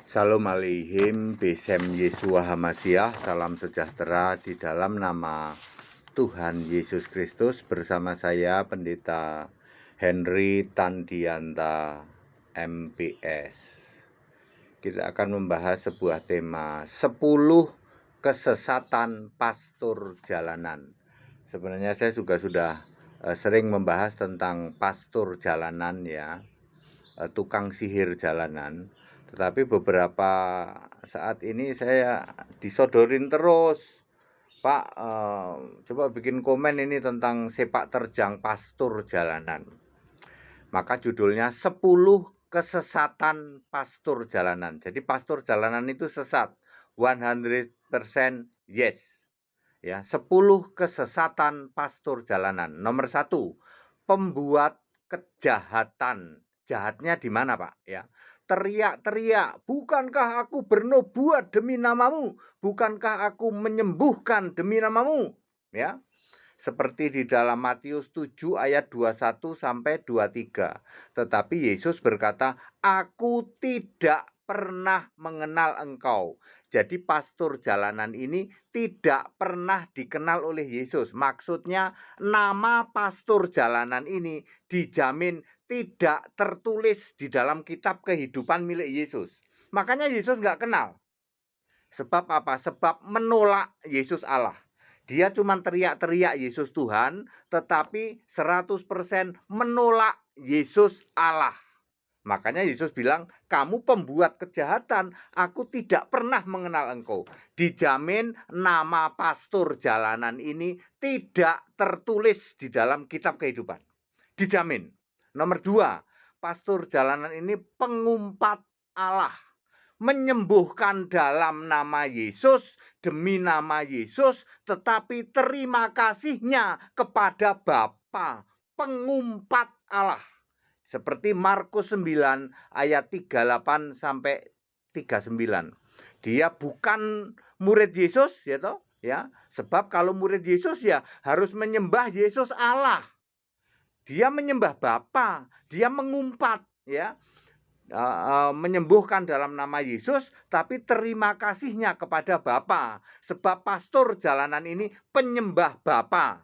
Shalom Aleihim, Besem Yeshua Hamasiah, salam sejahtera di dalam nama Tuhan Yesus Kristus. Bersama saya Pendeta Henry Tandianta MPS. Kita akan membahas sebuah tema 10 kesesatan pastor jalanan. Sebenarnya saya juga sudah sering membahas tentang pastor jalanan ya, tukang sihir jalanan. Tetapi beberapa saat ini saya disodorin terus, Pak, coba bikin komen ini tentang sepak terjang pastor jalanan. Maka judulnya 10 kesesatan pastor jalanan. Jadi pastor jalanan itu sesat, 100% yes. Ya, 10 kesesatan pastor jalanan. Nomor 1, pembuat kejahatan. Jahatnya di mana, Pak? Ya. Teriak-teriak, bukankah aku bernubuat demi namamu? Bukankah aku menyembuhkan demi namamu? Ya. Seperti di dalam Matius 7 ayat 21 sampai 23. Tetapi Yesus berkata, "Aku tidak pernah mengenal engkau." Jadi pastor jalanan ini tidak pernah dikenal oleh Yesus. Maksudnya nama pastor jalanan ini dijamin tidak tertulis di dalam kitab kehidupan milik Yesus. Makanya Yesus nggak kenal. Sebab apa? Sebab menolak Yesus Allah. Dia cuma teriak-teriak Yesus Tuhan, tetapi 100% menolak Yesus Allah. Makanya Yesus bilang, kamu pembuat kejahatan, aku tidak pernah mengenal engkau. Dijamin nama pastor jalanan ini tidak tertulis di dalam kitab kehidupan. Dijamin. Nomor 2, pastor jalanan ini pengumpat Allah. Menyembuhkan dalam nama Yesus, demi nama Yesus, tetapi terima kasihnya kepada Bapa, pengumpat Allah. Seperti Markus 9 ayat 38 sampai 39. Dia bukan murid Yesus ya toh, ya. Sebab kalau murid Yesus ya harus menyembah Yesus Allah. Dia menyembah Bapa, dia mengumpat ya. Menyembuhkan dalam nama Yesus, tapi terima kasihnya kepada Bapa. Sebab pastor jalanan ini penyembah Bapa.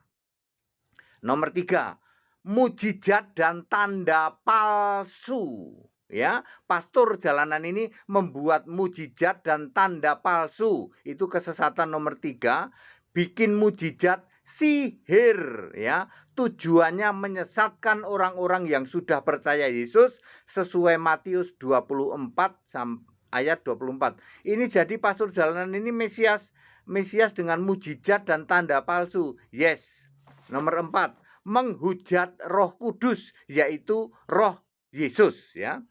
Nomor 3, mujizat dan tanda palsu. Ya, pastor jalanan ini membuat mujizat dan tanda palsu. Itu kesesatan nomor 3. Bikin mujizat sihir ya. Tujuannya menyesatkan orang-orang yang sudah percaya Yesus sesuai Matius 24 ayat 24. Ini jadi pastor jalanan ini Mesias dengan mujizat dan tanda palsu. Yes. Nomor 4, menghujat Roh Kudus, yaitu Roh Yesus ya.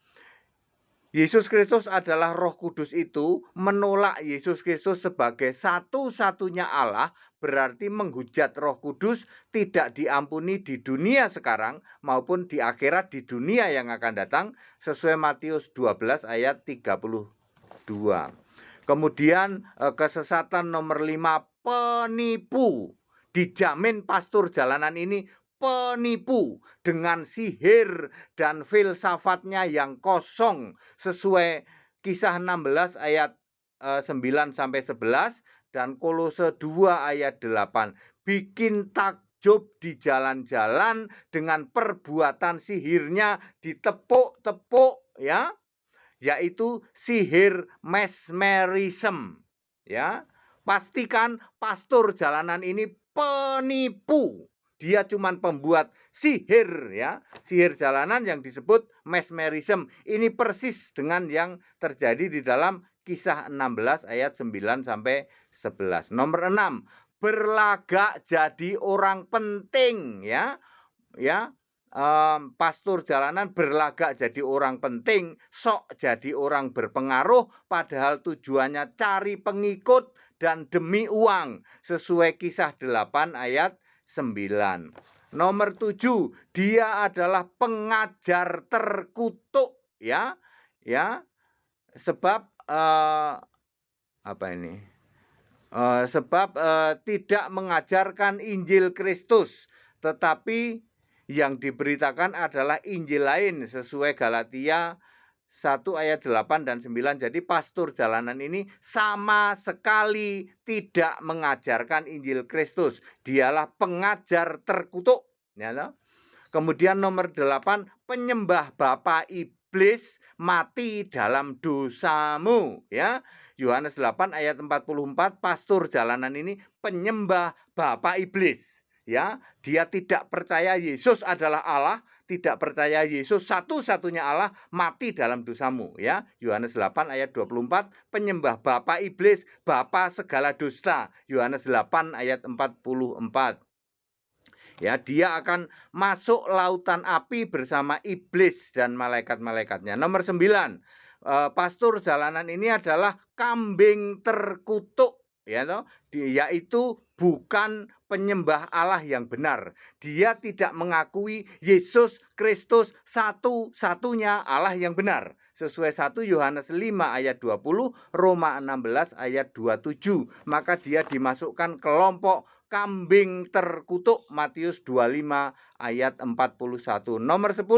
Yesus Kristus adalah Roh Kudus itu, menolak Yesus Kristus sebagai satu-satunya Allah, berarti menghujat Roh Kudus tidak diampuni di dunia sekarang maupun di akhirat, di dunia yang akan datang, sesuai Matius 12 ayat 32. Kemudian kesesatan nomor 5, penipu. Dijamin pastor jalanan ini penipu dengan sihir dan filsafatnya yang kosong, sesuai Kisah 16 ayat 9 sampai 11 dan Kolose 2 ayat 8. Bikin takjub di jalan-jalan dengan perbuatan sihirnya ditepuk-tepuk ya, yaitu sihir mesmerism ya. Pastikan pastor jalanan ini penipu. Dia cuma pembuat sihir ya, sihir jalanan yang disebut mesmerism. Ini persis dengan yang terjadi di dalam Kisah 16 ayat 9 sampai 11. Nomor 6, berlagak jadi orang penting ya. Ya, pastor jalanan berlagak jadi orang penting, sok jadi orang berpengaruh, padahal tujuannya cari pengikut dan demi uang, sesuai Kisah 8 ayat 9. Nomor 7, dia adalah pengajar terkutuk ya. Ya. Sebab apa ini? Sebab tidak mengajarkan Injil Kristus, tetapi yang diberitakan adalah Injil lain sesuai Galatia 1 ayat 8 dan 9. Jadi pastor jalanan ini sama sekali tidak mengajarkan Injil Kristus. Dialah pengajar terkutuk. Ya, toh? Kemudian nomor 8, penyembah bapa iblis mati dalam dosamu. Ya, Yohanes 8 ayat 44, pastor jalanan ini penyembah bapa iblis. Ya, dia tidak percaya Yesus adalah Allah, tidak percaya Yesus satu-satunya Allah, mati dalam dosamu. Ya, Yohanes 8 ayat 24, penyembah bapa iblis, bapa segala dusta. Yohanes 8 ayat 44. Ya, dia akan masuk lautan api bersama iblis dan malaikat-malaikatnya. Nomor 9, pastor jalanan ini adalah kambing terkutuk, ya toh, yaitu bukan penyembah Allah yang benar. Dia tidak mengakui Yesus Kristus satu-satunya Allah yang benar. Sesuai 1 Yohanes 5 ayat 20, Roma 16 ayat 27. Maka dia dimasukkan kelompok kambing terkutuk, Matius 25 ayat 41. Nomor 10,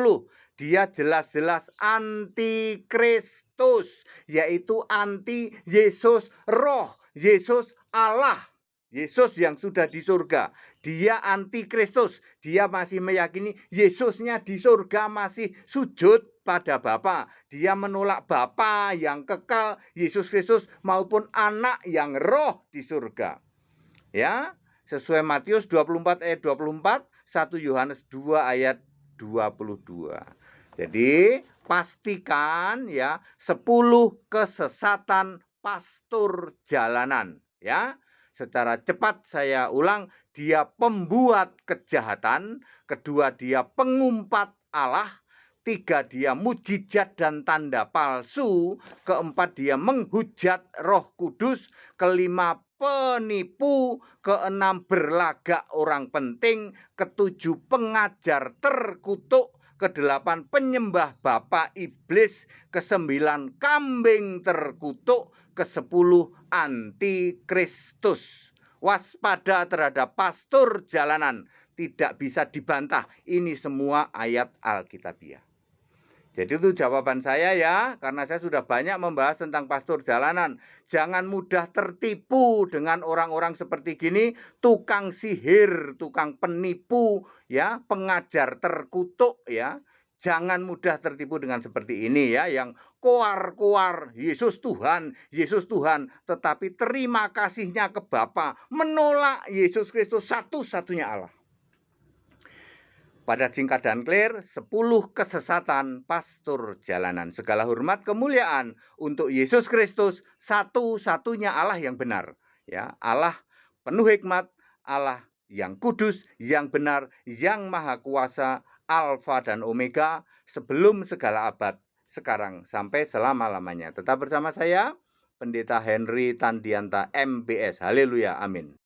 dia jelas-jelas anti-Kristus, yaitu anti Yesus roh, Yesus Allah, Yesus yang sudah di surga. Dia anti-Kristus, dia masih meyakini Yesusnya di surga masih sujud pada Bapa. Dia menolak Bapa yang kekal, Yesus Kristus, maupun anak yang roh di surga. Ya, sesuai Matius 24 ayat 24, 1 Yohanes 2 ayat 22. Jadi pastikan ya 10 kesesatan pastor jalanan ya. Secara cepat saya ulang, dia pembuat kejahatan, kedua dia pengumpat Allah, 3 dia mujizat dan tanda palsu, keempat dia menghujat Roh Kudus, kelima penipu, keenam berlagak orang penting, ketujuh pengajar terkutuk, kedelapan penyembah bapa iblis, kesembilan kambing terkutuk, kesepuluh anti-Kristus. Waspada terhadap pastor jalanan, tidak bisa dibantah. Ini semua ayat Alkitabiah. Jadi itu jawaban saya ya, karena saya sudah banyak membahas tentang pastor jalanan. Jangan mudah tertipu dengan orang-orang seperti gini, tukang sihir, tukang penipu, ya, pengajar terkutuk ya. Jangan mudah tertipu dengan seperti ini ya, yang koar-koar Yesus Tuhan, tetapi terima kasihnya ke Bapa, menolak Yesus Kristus satu-satunya Allah. Pada singkat dan clear, 10 kesesatan pastor jalanan. Segala hormat kemuliaan untuk Yesus Kristus, satu-satunya Allah yang benar. Ya, Allah penuh hikmat, Allah yang kudus, yang benar, yang maha kuasa, Alfa dan Omega, sebelum segala abad, sekarang sampai selama-lamanya. Tetap bersama saya, Pendeta Henry Tandianta, MBS. Haleluya, amin.